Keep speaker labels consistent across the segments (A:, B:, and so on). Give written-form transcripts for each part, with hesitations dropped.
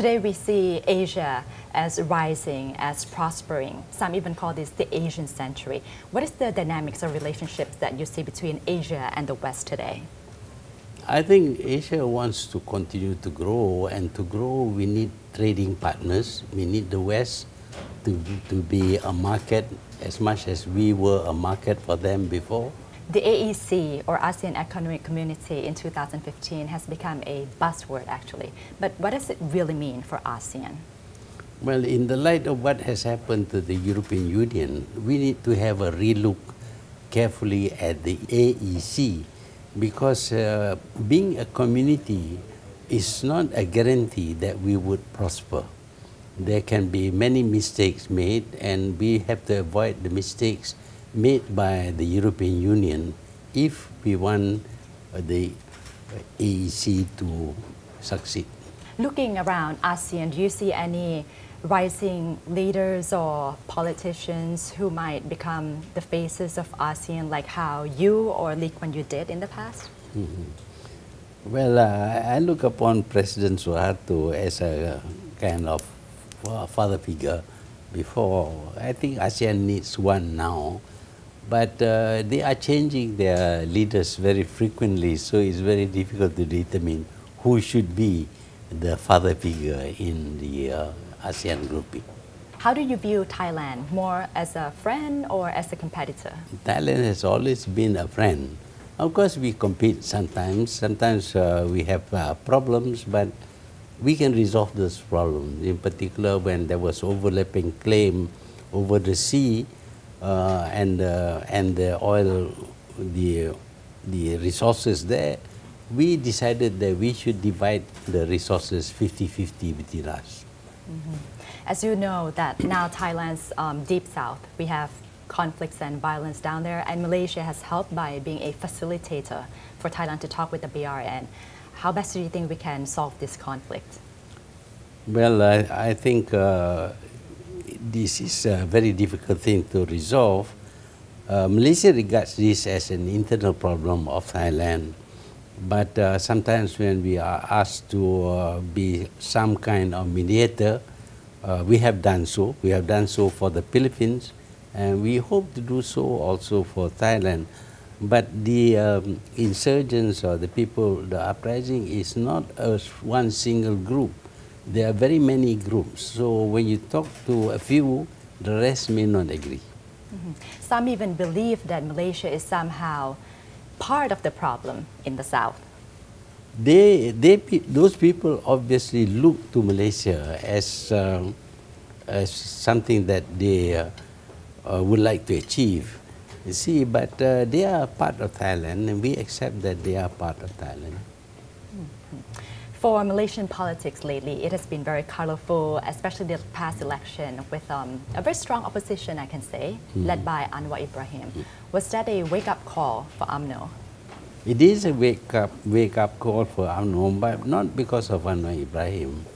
A: Today we see Asia as rising, as prospering. Some even call this the Asian century. What is the dynamics or relationships that you see between Asia and the West today?
B: I think Asia wants to continue to grow, and to grow we need trading partners. We need the West to be a market as much as we were a market for them before.
A: The AEC, or ASEAN Economic Community, in 2015 has become a buzzword actually. But what does it really mean for ASEAN?
B: Well, in the light of what has happened to the European Union, we need to have a relook carefully at the AEC, because being a community is not a guarantee that we would prosper. There can be many mistakes made, and we have to avoid the mistakes made by the European Union if we want the AEC to succeed.
A: Looking around ASEAN, do you see any rising leaders or politicians who might become the faces of ASEAN, like how you or Lee Kuan Yew did in the past?
B: Well, I look upon President Suharto as a kind of father figure before. I think ASEAN needs one now. But they are changing their leaders very frequently, so it's very difficult to determine who should be the father figure in the ASEAN grouping.
A: How do you view Thailand? More as a friend or as a competitor?
B: Thailand has always been a friend. Of course, we compete sometimes. Sometimes we have problems, but we can resolve those problems. In particular, when there was overlapping claim over the sea, and the oil, the resources there, we decided that we should divide the resources 50-50 between us.
A: As you know that now Thailand's deep south, we have conflicts and violence down there, and Malaysia has helped by being a facilitator for Thailand to talk with the BRN. How best do you think we can solve this conflict?
B: Well, I think this is a very difficult thing to resolve. Malaysia regards this as an internal problem of Thailand, but sometimes when we are asked to be some kind of mediator, we have done so. We have done so for the Philippines, and we hope to do so also for Thailand. But the insurgents or the people, the uprising is not one single group. There are very many groups. So when you talk to a few, the rest may not agree.
A: Some even believe that Malaysia is somehow part of the problem in the south.
B: Those people obviously look to Malaysia as something that they would like to achieve. You see, but they are part of Thailand, and we accept that they are part of Thailand.
A: For Malaysian politics lately, it has been very colorful, especially the past election with a very strong opposition, I can say, led by Anwar Ibrahim. Was that a wake-up call for UMNO?
B: It is a wake-up call for UMNO, but not because of Anwar Ibrahim,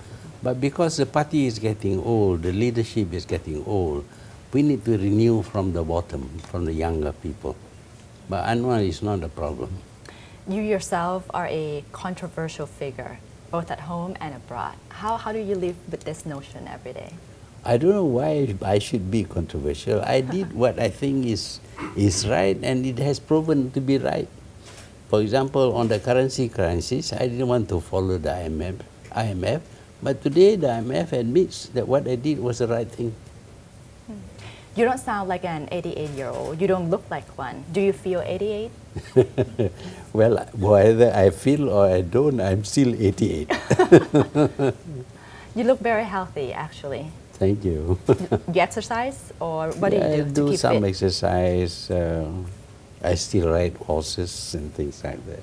B: but because the party is getting old, the leadership is getting old. We need to renew from the bottom, from the younger people. But Anwar is not a problem.
A: You yourself are a controversial figure, both at home and abroad. How do you live with this notion every day?
B: I don't know why I should be controversial. I did what I think is right, and it has proven to be right. For example, on the currency crisis, I didn't want to follow the IMF, but today the IMF admits that what I did was the right thing.
A: You don't sound like an 88-year-old. You don't look like one. Do you feel 88?
B: Well, whether I feel or I don't, I'm still 88.
A: You look very healthy, actually.
B: Thank you.
A: You exercise, or what do you do to keep fit?
B: I do some exercise. I still ride horses and things like that.